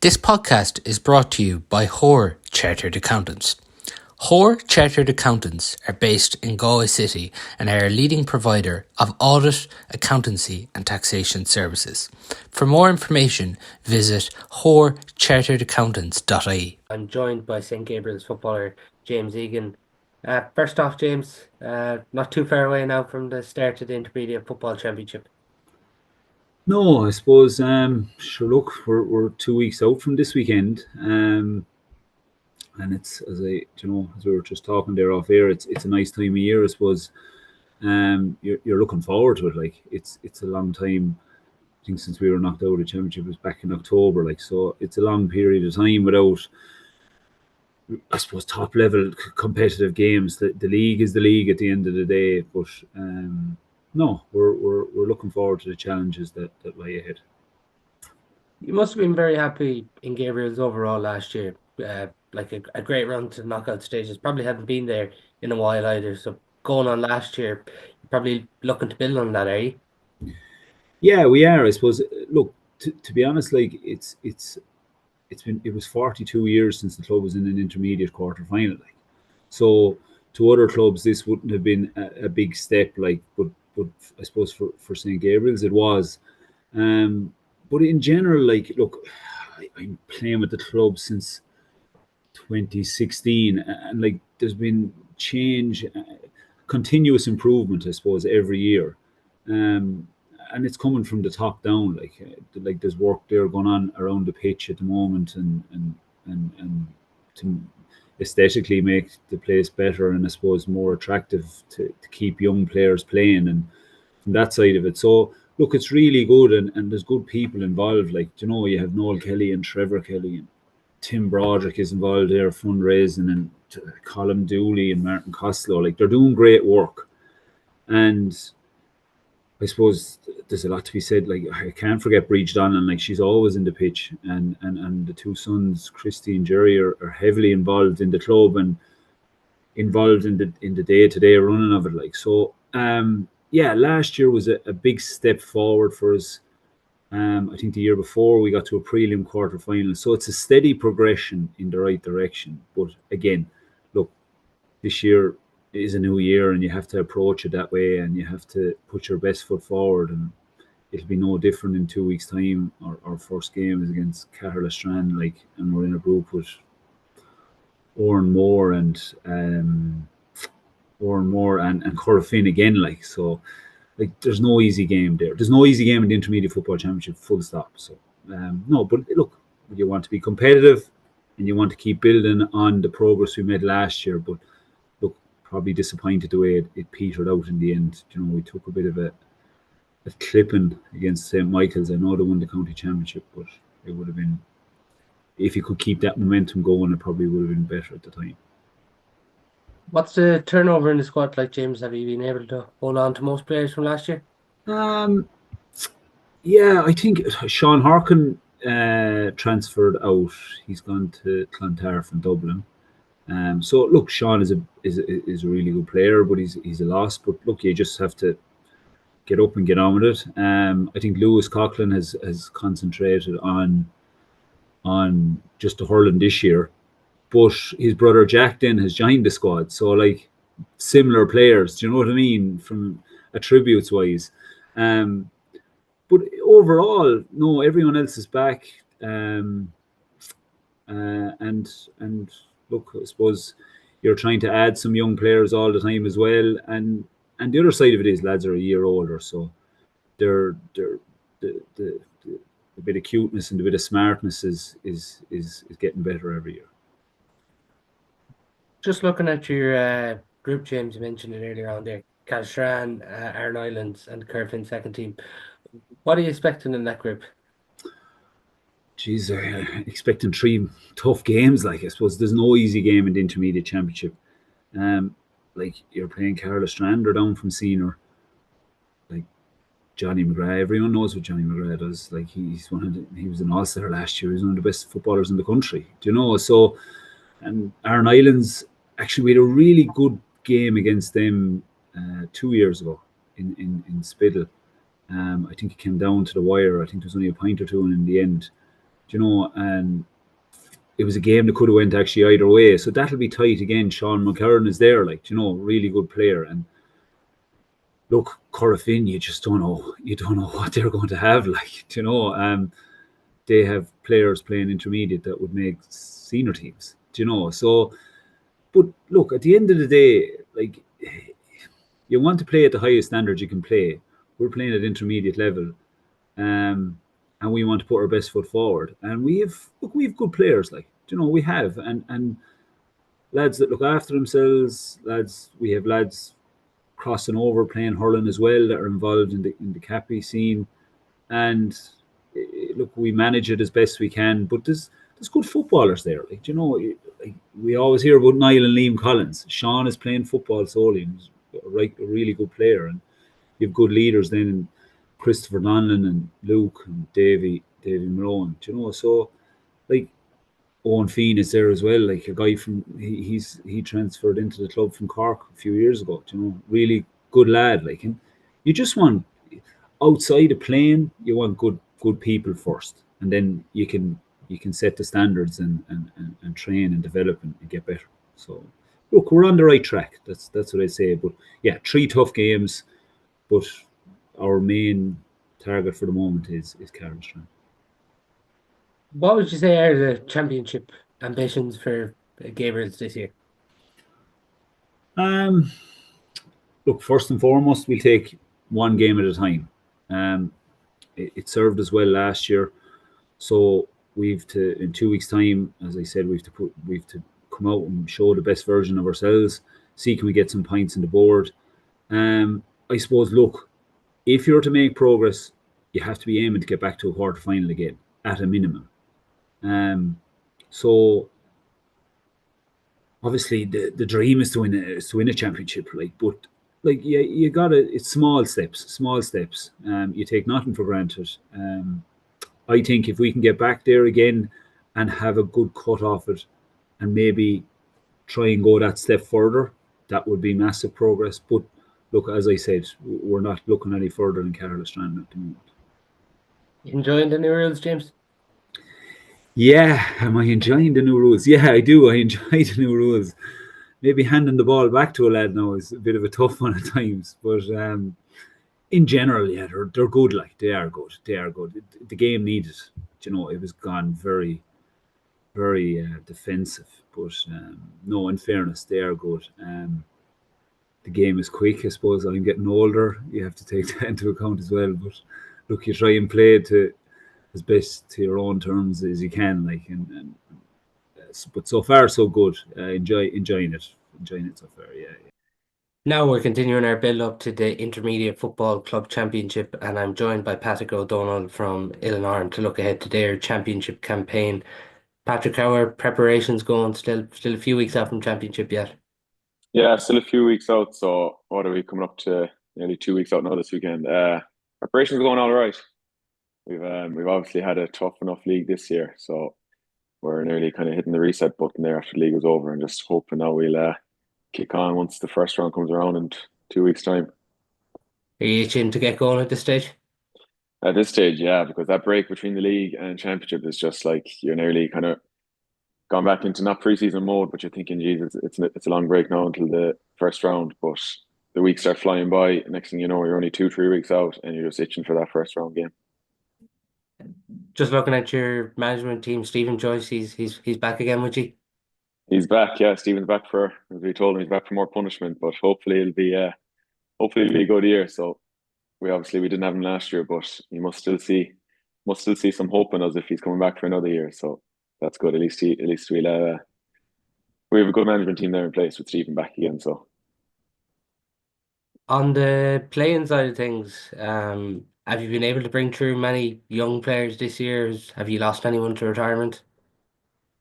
This podcast is brought to you by Oirr Chartered Accountants. Oirr Chartered Accountants are based in Galway City and are a leading provider of audit, accountancy and taxation services. For more information, visit oirrcharteredaccountants.ie. I'm joined by St. Gabriel's footballer James Egan. First off, James, not too far away now from the start of the Intermediate Football Championship. No, I suppose, sure, look, we're 2 weeks out from this weekend, and it's, as we were just talking there off air, it's a nice time of year, I suppose. You're looking forward to it, like, it's a long time, I think, since we were knocked out of the championship. It was back in October, like, so it's a long period of time without, I suppose, top level competitive games. The league is the league at the end of the day, but no, we're looking forward to the challenges that lie ahead. You must have been very happy in Gabriel's overall last year. Like a great run to the knockout stages. Probably hadn't been there in a while either. So going on last year, you're probably looking to build on that, are you? Yeah, we are, I suppose. Look, to be honest, like it was 42 years since the club was in an intermediate quarter final. Like, so to other clubs, this wouldn't have been a big step. Like, but I suppose for St. Gabriel's it was. But in general, like, look, I'm playing with the club since 2016, and like there's been change, continuous improvement, I suppose, every year. And it's coming from the top down. Like there's work there going on around the pitch at the moment, and to aesthetically make the place better and I suppose more attractive to keep young players playing, and from that side of it. So look, it's really good, and there's good people involved. Like, you have Noel Kelly and Trevor Kelly, and Tim Broderick is involved there fundraising, and Colin Dooley and Martin Costello. Like, they're doing great work, and I suppose there's a lot to be said. Like, I can't forget Breach Donlan. Like, she's always in the pitch, and the two sons, Christy and Jerry, are heavily involved in the club and involved in the day-to-day running of it. Like, so yeah, last year was a big step forward for us. I think the year before we got to a prelim quarter final, so it's a steady progression in the right direction. But again, look, this year is a new year, and you have to approach it that way, and you have to put your best foot forward, and it'll be no different in 2 weeks' time. Our first game is against Caherlastrand, like, and we're in a group with Oireann and Corofin again, like, so, like, there's no easy game there. There's no easy game in the Intermediate Football Championship, full stop. So no, but look, you want to be competitive and you want to keep building on the progress we made last year, but look, probably disappointed the way it petered out in the end. We took a bit of a clipping against St. Michael's. I know they won the county championship, but it would have been, if you could keep that momentum going, it probably would have been better at the time. What's the turnover in the squad like, James? Have you been able to hold on to most players from last year? Yeah, I think Sean Harkin transferred out. He's gone to Clontarf from Dublin. So look, Sean is a really good player, but he's a loss. But look, you just have to get up and get on with it. I think Lewis Coughlin has concentrated on just the hurling this year. But his brother Jack then has joined the squad. So, like, similar players, do you know what I mean, from attributes wise. But overall, no, everyone else is back. And look, I suppose you're trying to add some young players all the time as well. And the other side of it is lads are a year older, so they're the bit of cuteness and the bit of smartness is getting better every year. Just looking at your group, James, you mentioned it earlier on there. Caherlastrand, Aran Islands and Corofin second team. What are you expecting in that group? Geez, expecting 3 tough games. Like, I suppose there's no easy game in the Intermediate Championship. Like, you're playing Caherlastrand, they're down from senior. Like, Johnny McGrath, everyone knows what Johnny McGrath does. Like, he was an All-Star last year. He's one of the best footballers in the country. Do you know? So, and Aran Islands, actually, we had a really good game against them 2 years ago in Spiddal. I think it came down to the wire. I think there was only a point or two, and in the end, and it was a game that could have went actually either way. So that'll be tight again. Sean McCurran is there, really good player. And look, Corofin, you just don't know. You don't know what they're going to have, they have players playing intermediate that would make senior teams, So, but look, at the end of the day, you want to play at the highest standard you can play. We're playing at intermediate level, and we want to put our best foot forward. And we have good players, we have, and lads that look after themselves. We have lads crossing over playing hurling as well that are involved in the Cappy scene, and look, we manage it as best we can. But there's good footballers there, we always hear about Niall and Liam Collins. Sean is playing football solely, and he's a really good player, and you have good leaders then in Christopher Donlan and Luke and Davy Malone, so Owen Feen is there as well, a guy from he transferred into the club from Cork a few years ago, really good lad, and you just want, outside of playing, you want good people first, and then you can set the standards and train and develop and get better. So look, we're on the right track. That's what I say. But yeah, 3 tough games, but our main target for the moment is Carlstrand. What would you say are the championship ambitions for Gabriels this year? Look, first and foremost, we'll take one game at a time. It served us well last year, so we've to, in 2 weeks' time, as I said, we've to come out and show the best version of ourselves. See, can we get some points on the board? I suppose, look, if you're to make progress, you have to be aiming to get back to a quarter final again at a minimum. So obviously the dream is to win a championship, but you gotta, it's small steps. You take nothing for granted. I think if we can get back there again and have a good cut off it, and maybe try and go that step further, that would be massive progress. But look, as I said, we're not looking any further than Carlstrand at the moment. Enjoying the new rules, James? Yeah, am I enjoying the new rules? Yeah, I do. I enjoy the new rules. Maybe handing the ball back to a lad now is a bit of a tough one at times, but in general, yeah, they're good. They are good. The game needed. It was gone very, very defensive. But no, in fairness, they are good. The game is quick. I suppose I'm getting older. You have to take that into account as well. But look, you try and play to as best to your own terms as you can, but so far so good. Enjoying it so far. Yeah. Now we're continuing our build up to the Intermediate Football Club Championship, and I'm joined by Patrick O'Donnell from Oileáin to look ahead to their championship campaign. Patrick, how are preparations going? Still a few weeks out from championship yet? Yeah, still a few weeks out. So what are we coming up to? Nearly 2 weeks out now this weekend. Preparations are going all right. We've obviously had a tough enough league this year, so we're nearly kind of hitting the reset button there after the league was over, and just hoping now we'll kick on once the first round comes around in 2 weeks' time. Are you itching to get going at this stage? At this stage, yeah, because that break between the league and championship is just like you're nearly kind of gone back into not pre-season mode, but you're thinking, geez, it's a long break now until the first round, but the weeks start flying by. Next thing you know, you're only 2-3 weeks out, and you're just itching for that first round game. Just looking at your management team, Stephen Joyce, he's back again, would you? He's back, yeah. Stephen's back as we told him, he's back for more punishment. But hopefully it'll be a good year. So we didn't have him last year, but he must still see some hope in us if he's coming back for another year. So that's good. At least we have a good management team there in place with Stephen back again. So on the playing side of things, have you been able to bring through many young players this year? Have you lost anyone to retirement?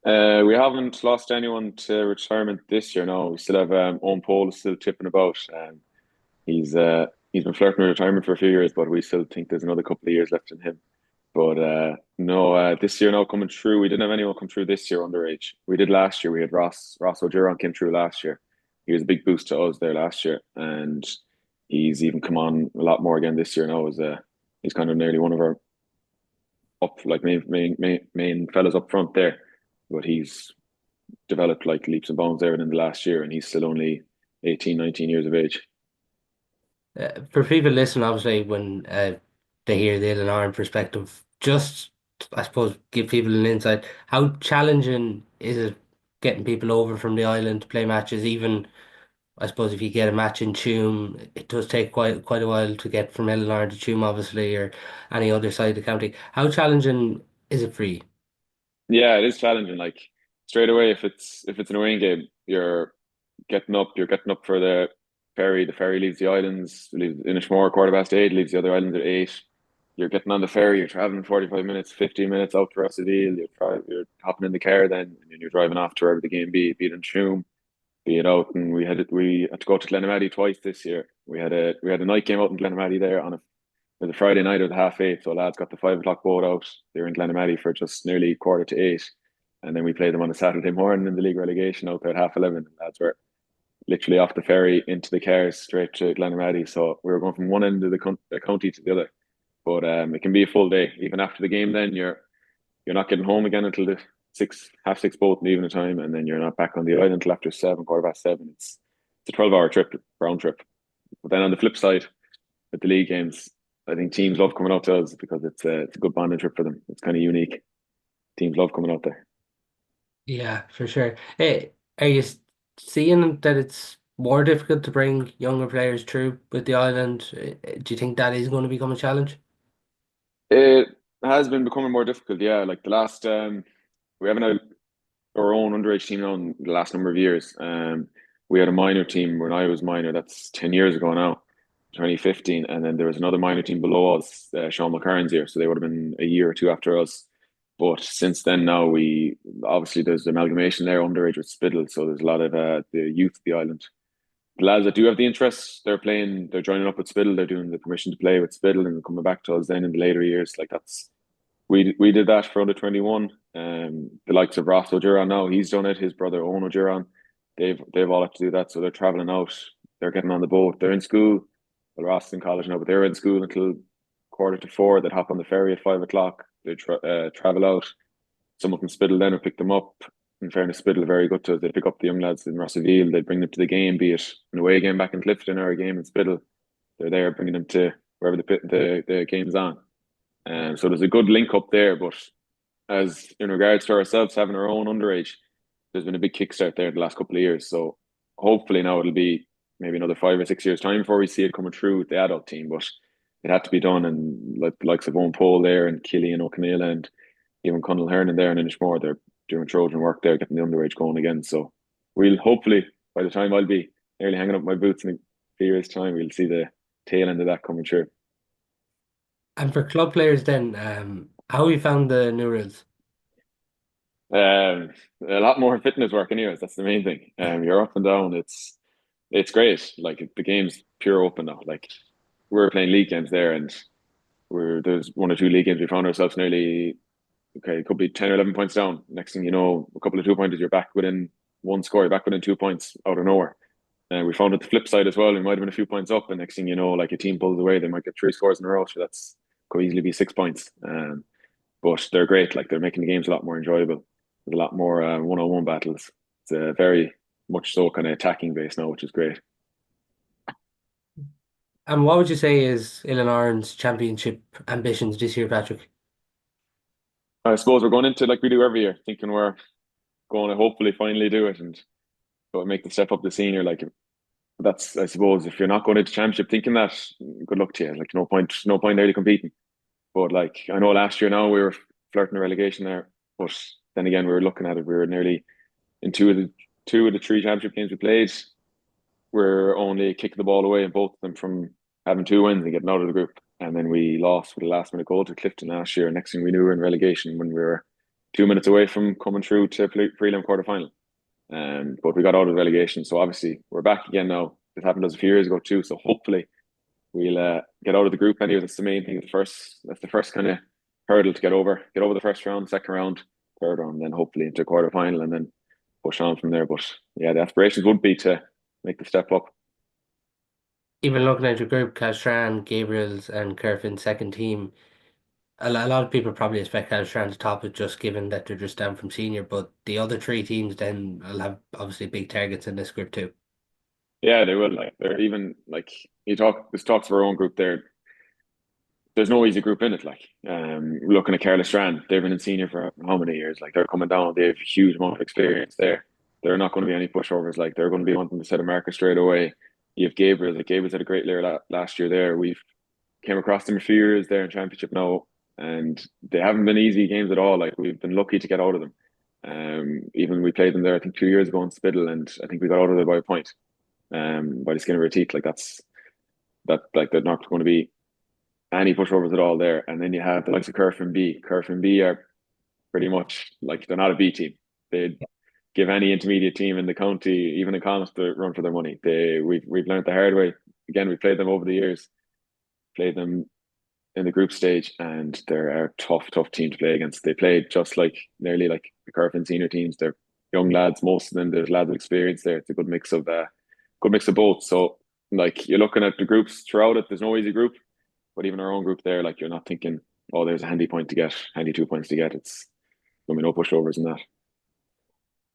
We haven't lost anyone to retirement this year. No, we still have Owen Paul still tipping about. He's been flirting with retirement for a few years, but we still think there's another couple of years left in him. But no, this year now coming through, we didn't have anyone come through this year underage. We did last year. We had Ross O'Duran came through last year. He was a big boost to us there last year, and he's even come on a lot more again this year now. He's kind of nearly one of our up, like main fellas up front there. But he's developed like leaps and bounds there in the last year, and he's still only 18, 19 years of age. For people listening, obviously, when they hear the Árann perspective, just I suppose give people an insight. How challenging is it getting people over from the island to play matches? Even I suppose if you get a match in Tuam, it does take quite a while to get from Árann to Tuam, obviously, or any other side of the county. How challenging is it for you? Yeah, it is challenging. Like straight away, if it's an away game, you're getting up for the ferry. The ferry leaves the islands, leaves Inishmore 8:15, leaves the other islands at 8. You're getting on the ferry, you're traveling 45 minutes, 15 minutes out to Spideal, you're hopping in the car then, and then you're driving off to wherever the game be it in Tuam, be it out. And we had to go to Glenamaddy twice this year. We had a night game out in Glenamaddy there on a Friday night at 8:30. So lads got the 5 o'clock boat out. They were in Glenamaddy for just nearly 8:45. And then we played them on a Saturday morning in the league relegation out there at 11:30. Lads were literally off the ferry into the cars straight to Glenamaddy. So we were going from one end of the county to the other. But it can be a full day. Even after the game, then you're not getting home again until the 6:30 boat in the evening time, and then you're not back on the island until after 7:15. It's a 12-hour trip, round trip. But then on the flip side, with the league games, I think teams love coming out to us because it's a good bonding trip for them. It's kind of unique. Teams love coming out there. Yeah, for sure. Hey, are you seeing that it's more difficult to bring younger players through with the island? Do you think that is going to become a challenge? It has been becoming more difficult, yeah. Like the last, we haven't had our own underage team now in the last number of years. We had a minor team when I was minor. That's 10 years ago now, 2015, and then there was another minor team below us, Sean McCarran's year. So they would have been a year or two after us. But since then, now we obviously there's amalgamation there underage with Spiddal, so there's a lot of the youth of the island. The lads that do have the interest, they're joining up with Spiddal. They're doing the permission to play with Spiddal and coming back to us then in the later years. Like that's we did that for under 21. The likes of Ross O'Duran now, he's done it. His brother Owen O'Duran, they've all had to do that. So they're traveling out. They're getting on the boat. They're in school. Well, Ross is in college now, but they're in school until 3:45. They'd hop on the ferry at 5 o'clock. They travel out. Someone from Spiddal then will pick them up. In fairness, Spiddal are very good to us. They pick up the young lads in Rossaville. They bring them to the game, be it an away game back in Clifton or a game in Spiddal. They're there bringing them to wherever the game's on. So there's a good link up there. But as in regards to ourselves having our own underage, there's been a big kickstart there the last couple of years. So hopefully now it'll be maybe another 5 or 6 years time before we see it coming through with the adult team. But it had to be done, and like the likes of Owen Pole there and Killian O'Connell and even Conall Hearn there and Inishmore, they're doing Trojan work there, getting the underage going again. So we'll hopefully, by the time I'll be nearly hanging up my boots in a few years' time, we'll see the tail end of that coming through. And for club players then, how have you found the new rules? A lot more fitness work anyways, that's the main thing. You're up and down, it's great. Like the game's pure open now. Like we're playing league games there, and there's 1 or 2 league games we found ourselves nearly, okay, it could be 10 or 11 points down. Next thing you know, a couple of 2-pointers, you're back within 1 score, you're back within 2 points out of nowhere. And we found it the flip side as well. We might have been a few points up, and next thing you know, like a team pulls away, they might get 3 scores in a row. So that's could easily be 6 points. But they're great. Like they're making the games a lot more enjoyable. There's a lot more one-on-one battles. It's a very much so kind of attacking base now, which is great. And what would you say is Áran's championship ambitions this year, Patrick? I suppose we're going into like we do every year, thinking we're going to hopefully finally do it and make the step up to senior. Like that's, I suppose, if you're not going into championship thinking that, good luck to you. Like no point really competing. But like I know last year now we were flirting the relegation there, but then again we were looking at it. We were nearly in two of the 3 championship games we played. We're only kicking the ball away in both of them from having 2 wins and getting out of the group. And then we lost with a last minute goal to Clifton last year. Next thing we knew, we were in relegation when we were 2 minutes away from coming through to prelim quarterfinal. But we got out of relegation, so obviously we're back again now. It happened to us a few years ago too, so hopefully we'll get out of the group anyway. That's the main thing. That's the first kind of hurdle to get over the first round, second round, third round, then hopefully into quarterfinal and then push on from there. But yeah, the aspirations would be to make the step up. Even looking at your group, Castran, Gabriels, and Kerfin second team, A lot of people probably expect Aran to top it just given that they're just down from senior, but the other three teams then will have obviously big targets in this group too. Yeah, they will. Like they're even like this talks for our own group there. There's no easy group in it. Like looking at Carla Strand, they've been in senior for how many years? Like they're coming down, they have a huge amount of experience there. They're not going to be any pushovers. Like they're going to be wanting to set a marker straight away. You have Gabriel. Like Gabriel's had a great year last year there. We've came across them a few years there in championship now, and they haven't been easy games at all. Like we've been lucky to get out of them. Even we played them there, I think 2 years ago in Spiddal, and I think we got out of there by a point, by the skin of our teeth. Like like they're not going to be any pushovers at all there. And then you have the likes of Curfin B. Curfin B are pretty much like they're not a B team. They'd give any intermediate team in the county, even in Connacht, the run for their money. We've learned the hard way. Again, we played them over the years, played them in the group stage, and they're a tough team to play against. They played just like nearly like the Curfin senior teams. They're young lads, most of them. There's lads of experience there. It's a good mix of both. So like you're looking at the groups throughout it. There's no easy group, but even our own group there, like you're not thinking, oh, there's a handy 2 points to get. It's gonna be no pushovers in that.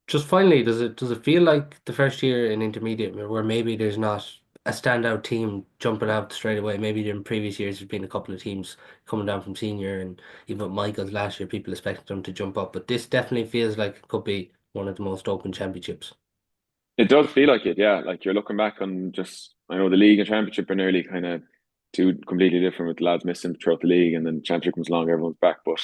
Just finally, does it feel like the first year in intermediate where maybe there's not a standout team jumping out straight away? Maybe in previous years there's been a couple of teams coming down from senior, and even with Michael's last year, people expected them to jump up. But this definitely feels like it could be one of the most open championships. It does feel like it, yeah. Like you're looking back on just, I know the league and championship are nearly kind of two completely different with the lads missing throughout the league, and then the championship comes along, everyone's back. But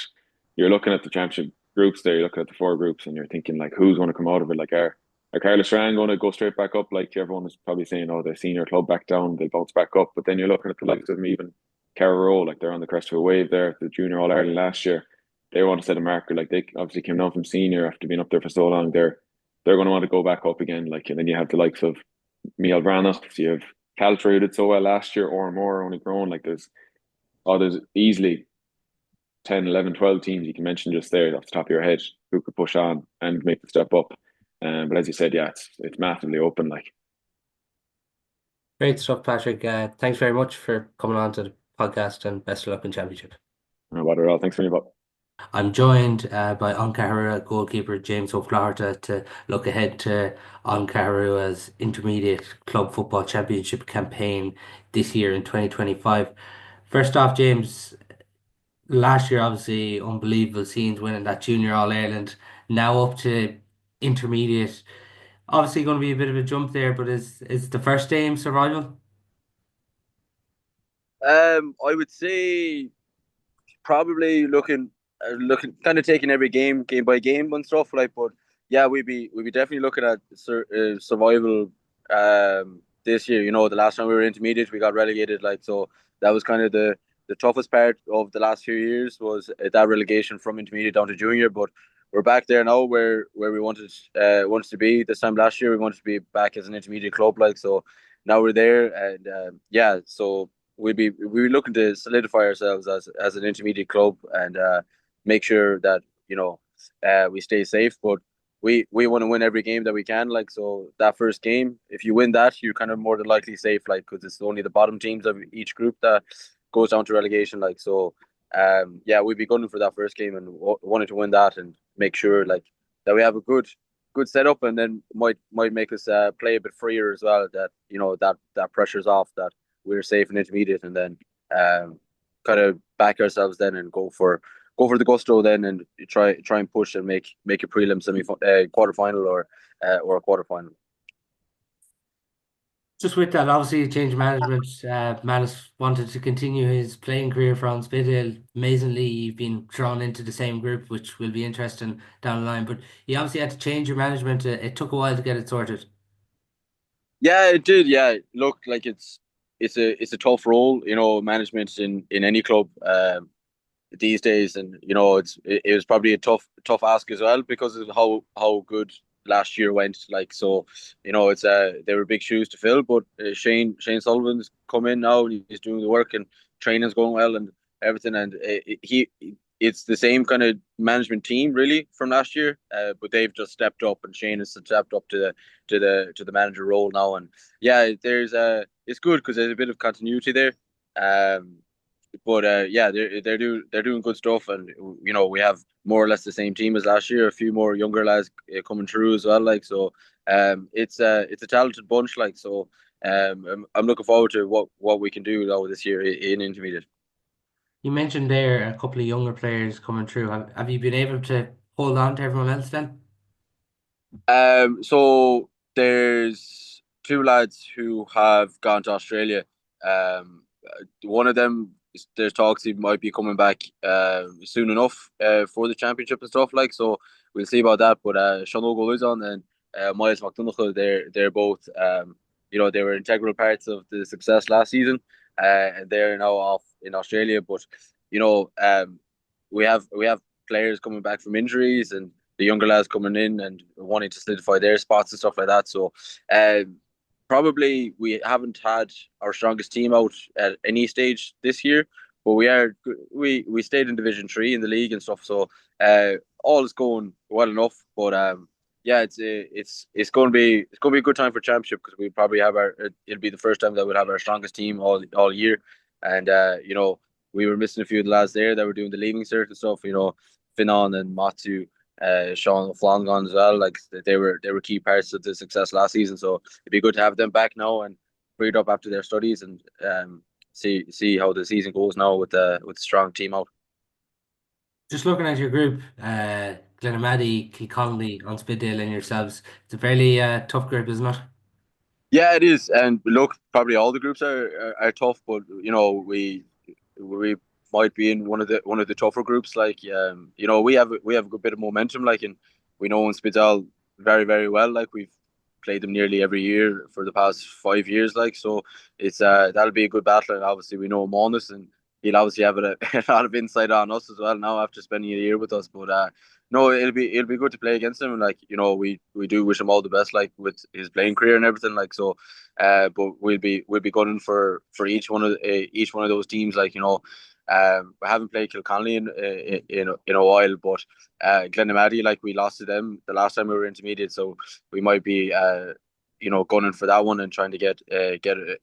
you're looking at the championship groups there, you're looking at the four groups, and you're thinking like, who's going to come out of it? Like, are Carlos Strand going to go straight back up? Like everyone is probably saying, oh, the senior club back down, they'll bounce back up. But then you're looking at the likes of them, even Carrow, like they're on the crest of a wave there, the junior All Ireland last year. They want to set a marker. Like they obviously came down from senior after being up there for so long. They're going to want to go back up again. Like, and then you have the likes of Miel Branagh. You have Caltry who did so well last year, or more only grown. Like there's easily 10, 11, 12 teams you can mention just there off the top of your head who could push on and make the step up. But as you said, yeah, it's massively open. Like, Great stuff, Patrick. Thanks very much for coming on to the podcast, and best of luck in championship. no matter at all. Thanks for me, Bob. I'm joined by Oireach's goalkeeper James O'Flaherty to look ahead to Oireach's intermediate club football championship campaign this year in 2025. First off, James, last year obviously unbelievable scenes winning that junior All Ireland. Now up to intermediate. Obviously going to be a bit of a jump there, but is the first game survival? I would say probably looking kind of taking every game by game and stuff like. But yeah, we'd be definitely looking at survival this year. You know, the last time we were intermediate, we got relegated. Like, so that was kind of the toughest part of the last few years was that relegation from intermediate down to junior. But we're back there now where we wanted to be this time last year. We wanted to be back as an intermediate club. Like, so now we're there, and yeah, so we'd be looking to solidify ourselves as an intermediate club and make sure that we stay safe. But we want to win every game that we can. Like, so that first game, if you win that, you're kind of more than likely safe. Like, because it's only the bottom teams of each group that goes down to relegation. Like, so yeah, we'd be gunning for that first game and wanted to win that and make sure like that we have a good setup, and then might make us play a bit freer as well. That that pressure's off, that we're safe and intermediate, and then kind of back ourselves then and go for the gusto then, and try and push and make a prelim quarter final or a quarter final. Just with that, obviously, change management. Manus wanted to continue his playing career from Spideal. Amazingly, you've been drawn into the same group, which will be interesting down the line. But you obviously had to change your management. It took a while to get it sorted. Yeah, it did. Yeah, look, like it's a tough role, management in any club these days, and it was probably a tough ask as well because of how good last year went. Like, so it's they were big shoes to fill, but Shane Sullivan's come in now and he's doing the work, and training's going well and everything, and it's the same kind of management team really from last year, but they've just stepped up, and Shane has stepped up to the manager role now, and yeah, there's it's good because there's a bit of continuity there. But yeah, they're doing good stuff, and we have more or less the same team as last year. A few more younger lads coming through as well. Like so, it's a talented bunch. Like so, I'm looking forward to what we can do though this year in intermediate. You mentioned there a couple of younger players coming through. Have you been able to hold on to everyone else then? So there's two lads who have gone to Australia. One of them, there's talks he might be coming back soon enough for the championship and stuff like. So we'll see about that. But Sean O'Gallaghan and Miles McDonagh, they're both they were integral parts of the success last season, and they're now off in Australia. But we have players coming back from injuries and the younger lads coming in and wanting to solidify their spots and stuff like that. So, probably we haven't had our strongest team out at any stage this year, but we stayed in Division 3 in the league and stuff. So, all is going well enough. But yeah, it's going to be a good time for championship because we probably have it'll be the first time that we'll have our strongest team all year, and we were missing a few of the lads there that were doing the leaving cert and stuff. Finan and Matthew, Sean Flanagan as well. Like they were key parts of the success last season. So it'd be good to have them back now and freed up after their studies and see how the season goes now with the strong team out. Just looking at your group, Glenamaddy, Kilconnelly, on Spiddale and yourselves, it's a fairly tough group, isn't it? Yeah, it is. And look, probably all the groups are tough, but we might be in one of the tougher groups. Like we have a good bit of momentum. Like, and we know in Spiddal very, very well. Like we've played them nearly every year for the past 5 years. Like so, it's that'll be a good battle. And obviously we know Monus, and he'll obviously have a lot of insight on us as well now after spending a year with us. But no, it'll be good to play against him. And like we do wish him all the best. Like with his playing career and everything. Like so, but we'll be gunning for each one of those teams. Like we haven't played Kilconnelly in a while, but Glenamaddy, like we lost to them the last time we were intermediate, so we might be gunning for that one and trying to get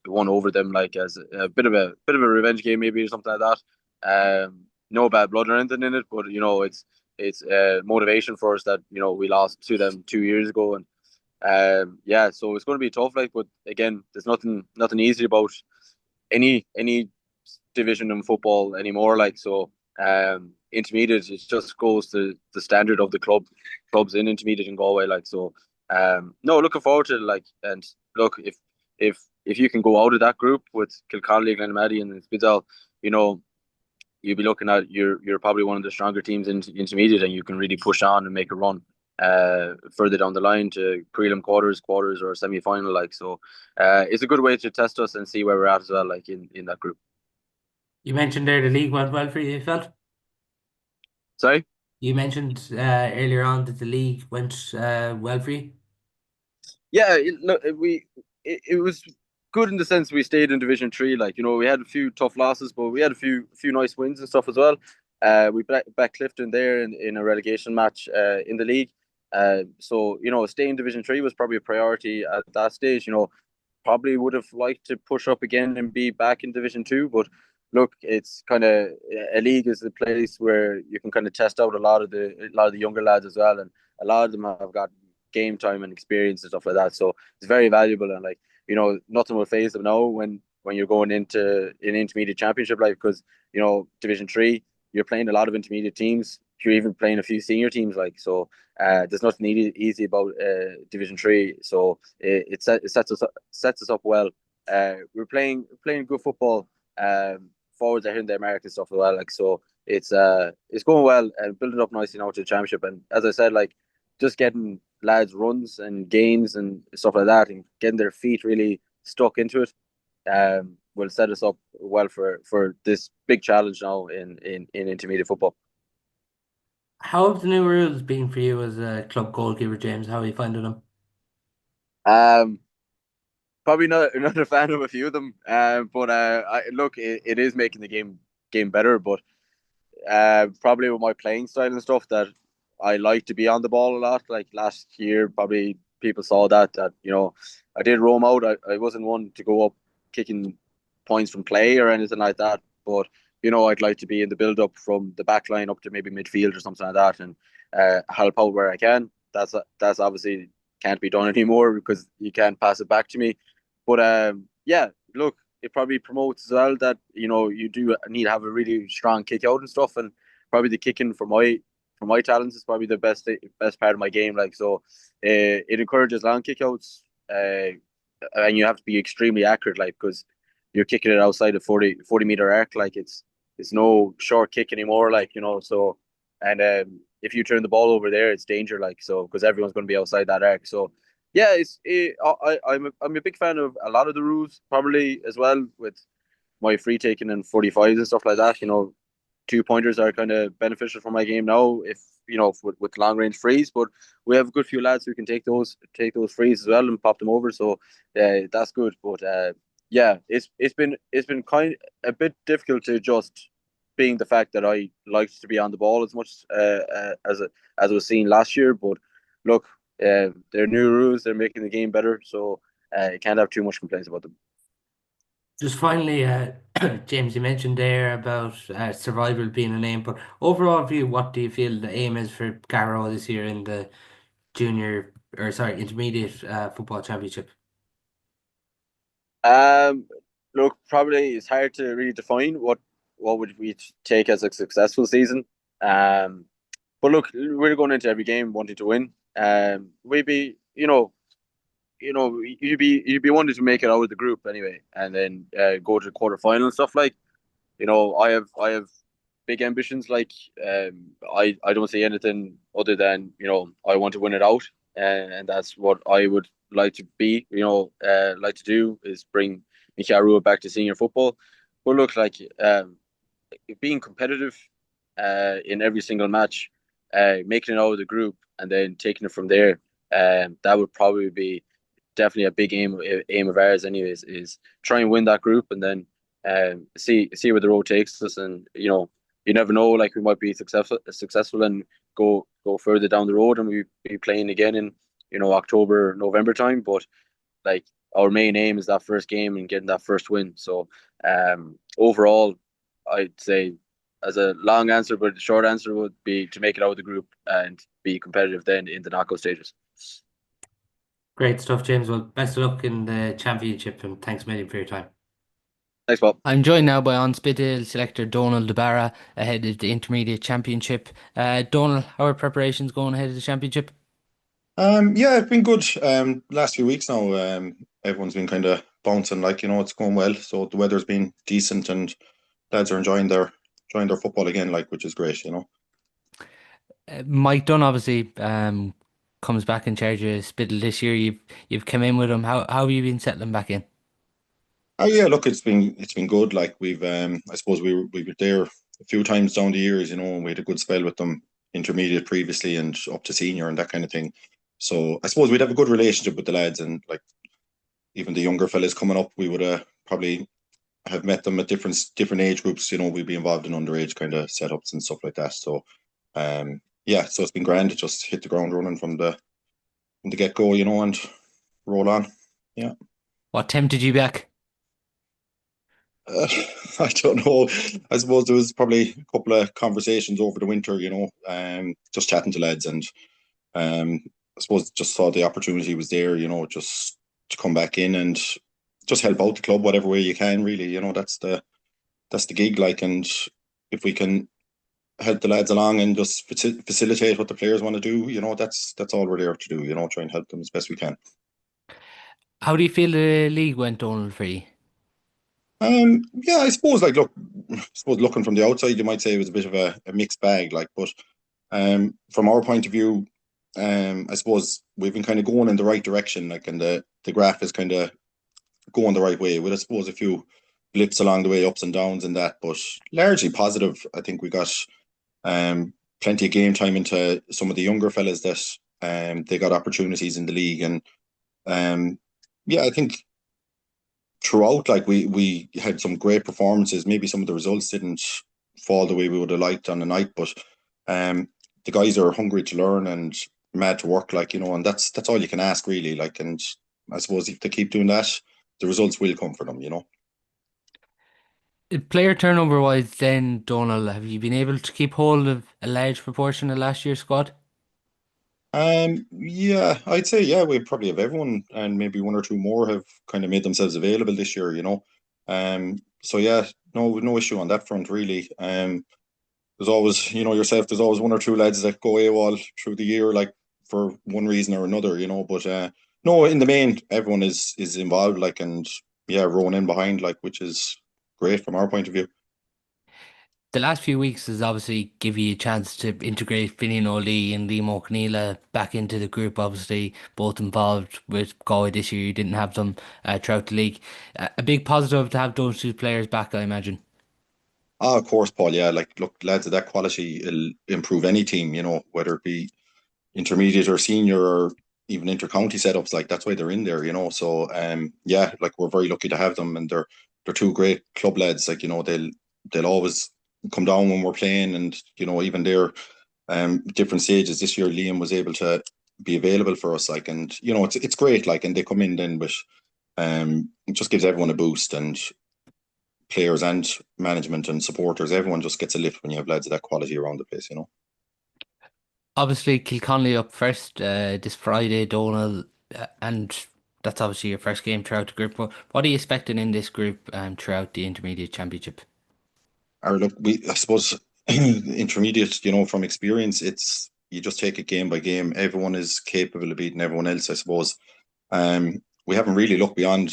one over them, like as a bit of a revenge game maybe or something like that. No bad blood or anything in it, but it's motivation for us that we lost to them 2 years ago, and yeah, so it's going to be tough. Like, but again, there's nothing easy about any division in football anymore. Like so, intermediate, it just goes to the standard of the clubs in intermediate in Galway. Like so, no, looking forward to it. Like, and look, if you can go out of that group with Kilconnelly, Glenamaddy, and Spiddal, you'll be looking at you're probably one of the stronger teams in intermediate, and you can really push on and make a run further down the line to prelim quarters or semi-final. Like so, it's a good way to test us and see where we're at as well. Like in that group. You mentioned there the league went well for you, felt? Sorry? You mentioned earlier on that the league went well for you. Yeah, it was good in the sense we stayed in Division 3. Like we had a few tough losses, but we had a few nice wins and stuff as well. We back Clifton there in a relegation match in the league. So staying in Division 3 was probably a priority at that stage. Probably would have liked to push up again and be back in Division 2, but look, it's kind of a league is a place where you can kind of test out a lot of the younger lads as well, and a lot of them have got game time and experience and stuff like that. So it's very valuable, and like nothing will phase them now when you're going into an intermediate championship, like because Division 3, you're playing a lot of intermediate teams. You're even playing a few senior teams, like so. There's nothing easy about Division 3, so it sets us up well. We're playing good football. Forwards are hitting their mark and stuff as well. Like so, it's going well and building up nicely now to the championship. And as I said, like just getting lads runs and games and stuff like that, and getting their feet really stuck into it, will set us up well for this big challenge now in intermediate football. How have the new rules been for you as a club goalkeeper, James? How are you finding them? Probably not a fan of a few of them, but look, it is making the game better. But probably with my playing style and stuff, that I like to be on the ball a lot. Like last year, probably people saw that I did roam out. I wasn't one to go up kicking points from play or anything like that. But I'd like to be in the build up from the back line up to maybe midfield or something like that, and help out where I can. That's obviously can't be done anymore because you can't pass it back to me. But yeah, look, it probably promotes as well that you do need to have a really strong kick out and stuff, and probably the kicking for my talents is probably the best part of my game. Like, so, it encourages long kick outs, and you have to be extremely accurate, like, because you're kicking it outside the 40 meter arc, like it's no short kick anymore, like, so, and if you turn the ball over there, it's danger, like, so, because everyone's going to be outside that arc. So yeah, I'm a big fan of a lot of the rules, probably as well, with my free taking and 45s and stuff like that. 2-pointers are kind of beneficial for my game now, if with long range frees, but we have a good few lads who can take those frees as well and pop them over, so that's good. But yeah, it's been kind a bit difficult to adjust, being the fact that I liked to be on the ball as much as it was seen last year. But look, they're new rules, they're making the game better, so you can't have too much complaints about them. Just finally, James, you mentioned there about survival being an aim, but overall view, what do you feel the aim is for Garrow this year in the intermediate football championship? Look, probably it's hard to really define what would we take as a successful season. But look, we're going into every game wanting to win. We'd be, you'd be wanting to make it out of the group anyway, and then go to the quarterfinal and stuff. Like, I have big ambitions. Like, I don't see anything other than I want to win it out, and that's what I would like to be. Like to do is bring Cheathrú back to senior football. But look, like, being competitive in every single match, making it out of the group, and then taking it from there. That would probably be definitely a big aim of ours. Anyways, is try and win that group, and then see where the road takes us. And you never know. Like, we might be successful and go further down the road, and we be playing again in October, November time. But like, our main aim is that first game and getting that first win. So overall, I'd say, as a long answer, but the short answer would be to make it out of the group and be competitive then in the knockout stages. Great stuff, James. Well, best of luck in the championship, and thanks a million for your time. Thanks, Bob. I'm joined now by Spideal selector Donal De Barra ahead of the intermediate championship. Donal, how are preparations going ahead of the championship? Yeah, it's been good. Last few weeks now, everyone's been kind of bouncing, like, it's going well. So the weather's been decent, and lads are enjoying their football again, like, which is great. Mike Dunn obviously comes back in charge of Spiddal this year. You've come in with him. How have you been settling back in? Oh yeah, look, it's been good. Like, we've I suppose we were there a few times down the years, and we had a good spell with them, intermediate previously and up to senior and that kind of thing. So I suppose we'd have a good relationship with the lads, and like, even the younger fellas coming up, we would probably have met them at different age groups. We'd be involved in underage kind of setups and stuff like that. So yeah, so it's been grand to just hit the ground running from the get go, and roll on. Yeah. What tempted you back? I don't know. I suppose there was probably a couple of conversations over the winter, just chatting to lads, and I suppose just saw the opportunity was there, just to come back in and just help out the club whatever way you can, really. That's the gig, like, and if we can help the lads along and just facilitate what the players want to do, that's all we're there to do, try and help them as best we can. How do you feel the league went, Donal, for you? Yeah, I suppose, like, looking from the outside, you might say it was a bit of a mixed bag, like, but from our point of view, I suppose we've been kind of going in the right direction, like, and the graph is kind of going the right way, with, I suppose, a few blips along the way, ups and downs and that, but largely positive. I think we got plenty of game time into some of the younger fellas that they got opportunities in the league, and yeah, I think throughout, like, we had some great performances. Maybe some of the results didn't fall the way we would have liked on the night, but the guys are hungry to learn and mad to work, like, and that's all you can ask, really, like, and I suppose if they keep doing that, the results will come for them. Player turnover wise, then Donal, have you been able to keep hold of a large proportion of last year's squad? Yeah, I'd say yeah, we probably have everyone, and maybe one or two more have kind of made themselves available this year, you know. So yeah, no issue on that front really. There's always, you know, yourself, there's always one or two lads that go AWOL through the year, like for one reason or another, you know. But no, in the main, everyone is involved, like, and yeah, rowing in behind, like, which is great from our point of view. The last few weeks has obviously give you a chance to integrate Finian O'Lee and Liam O'Connell back into the group. Obviously, both involved with Galway this year. You didn't have them throughout the league. A big positive to have those two players back, I imagine. Ah, of course, Paul. Yeah, like, look, lads of that quality will improve any team, you know, whether it be intermediate or senior or even inter-county setups. Like, that's why they're in there, you know. So yeah, like, we're very lucky to have them, and they're two great club lads. Like, you know, they'll always come down when we're playing, and you know, even their different stages this year, Liam was able to be available for us, like, and you know, it's great, like, and they come in then with it just gives everyone a boost, and players and management and supporters, everyone just gets a lift when you have lads of that quality around the place, you know. Obviously, Kilconnelly up first this Friday, Donal, and that's obviously your first game throughout the group. What are you expecting in this group throughout the Intermediate Championship? Or look, I suppose intermediate, you know, from experience, it's you just take it game by game. Everyone is capable of beating everyone else, I suppose. We haven't really looked beyond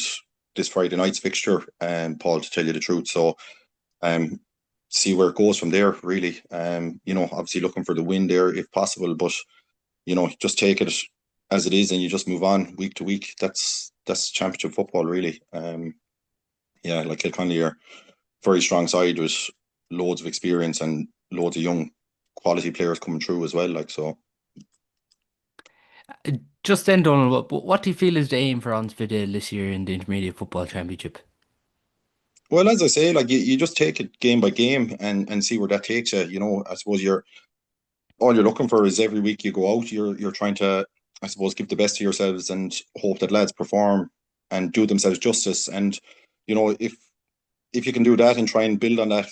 this Friday night's fixture, Paul, to tell you the truth. So, um, see where it goes from there. Really, you know, obviously looking for the win there if possible, but you know, just take it as it is, and you just move on week to week. That's championship football, really. Yeah, like Kilconnelly are very strong side with loads of experience and loads of young quality players coming through as well. Like, so, Just then, Donal, what do you feel is the aim for Spiddal this year in the Intermediate Football Championship? well, as I say, like, you just take it game by game and see where that takes you. You know, I suppose you're all you're looking for is every week you go out, you're trying to, I suppose, give the best to yourselves and hope that lads perform and do themselves justice. And you know, if you can do that and try and build on that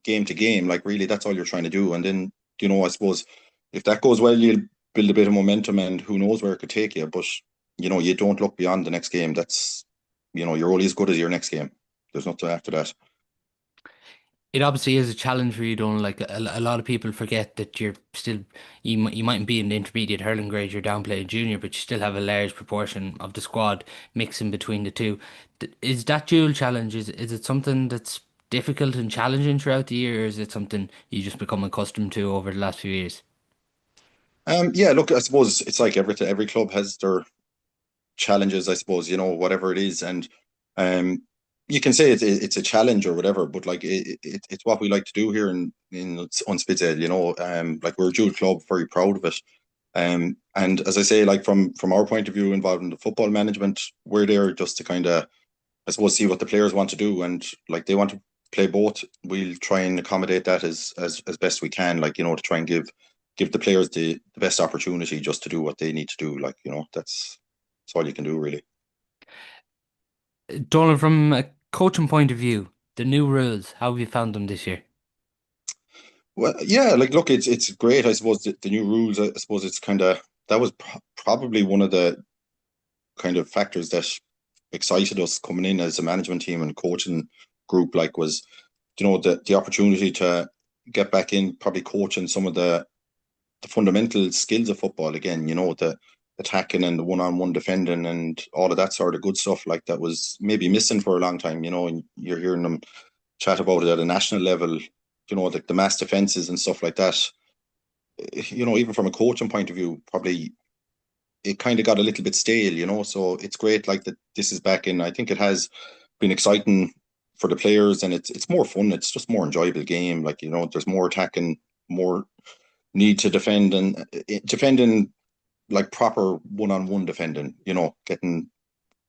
game to game, like, really, that's all you're trying to do. And then, you know, I suppose if that goes well, you'll build a bit of momentum, and who knows where it could take you. But you know, you don't look beyond the next game. That's, you know, you're only as good as your next game. There's nothing after that. It obviously is a challenge for you, Donal. Like a lot of people forget that you're still you mightn't be in the intermediate hurling grade, you're down playing junior, but you still have a large proportion of the squad mixing between the two. Is that dual challenge? Is it something that's difficult and challenging throughout the year, or is it something you just become accustomed to over the last few years? Yeah, look, I suppose it's like every club has their challenges, I suppose, you know, whatever it is. And um, you can say it's a challenge or whatever, but like, it's what we like to do here on Spiddal, you know. Like, we're a dual club, very proud of it. And as I say, like, from our point of view, involved in the football management, we're there just to kind of, I suppose, see what the players want to do, and like, they want to play both. We'll try and accommodate that as best we can, like, you know, to try and give the players the best opportunity just to do what they need to do. Like, you know, that's all you can do, really. Donal, from a coaching point of view, the new rules, how have you found them this year? Well, yeah, like, look, it's great. I suppose the new rules. I suppose it's kind of that was probably one of the kind of factors that excited us coming in as a management team and coaching group. Like, was, you know, the opportunity to get back in, probably coaching some of the fundamental skills of football again. You know, the attacking and the one-on-one defending and all of that sort of good stuff, like, that was maybe missing for a long time. You know, and you're hearing them chat about it at a national level. You know, like the mass defenses and stuff like that. You know, even from a coaching point of view, probably it kind of got a little bit stale, you know. So it's great, like, that this is back in. I think it has been exciting for the players, and it's more fun. It's just more enjoyable game. Like, you know, there's more attacking, more need to defend, and defending, like, proper one-on-one defending. You know, getting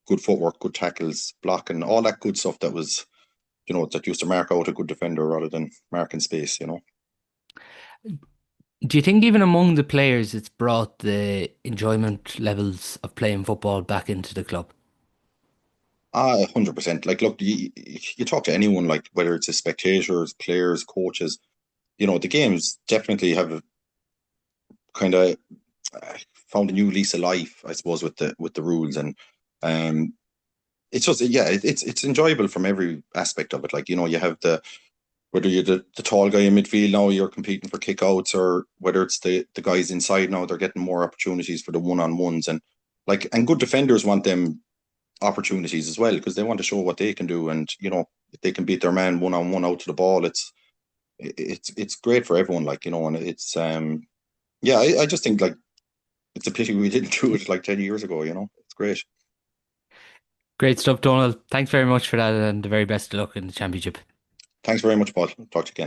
good footwork, good tackles, blocking, all that good stuff that was, you know, that used to mark out a good defender rather than marking space. You know. Do you think even among the players it's brought the enjoyment levels of playing football back into the club? 100%. Like, look, you talk to anyone, like whether it's the spectators, players, coaches, the games definitely have kind of found a new lease of life, I suppose, with the rules, and it's just it's enjoyable from every aspect of it. Like, you have whether you're the tall guy in midfield now, you're competing for kickouts, or whether it's the guys inside now, they're getting more opportunities for the one-on-ones, and good defenders want them opportunities as well, because they want to show what they can do, and if they can beat their man one-on-one out to the ball, it's great for everyone, and it's I just think, like, it's a pity we didn't do it like 10 years ago. It's great. Great stuff, Donal. Thanks very much for that, and the very best of luck in the championship. Thanks very much, Paul. Talk to you again.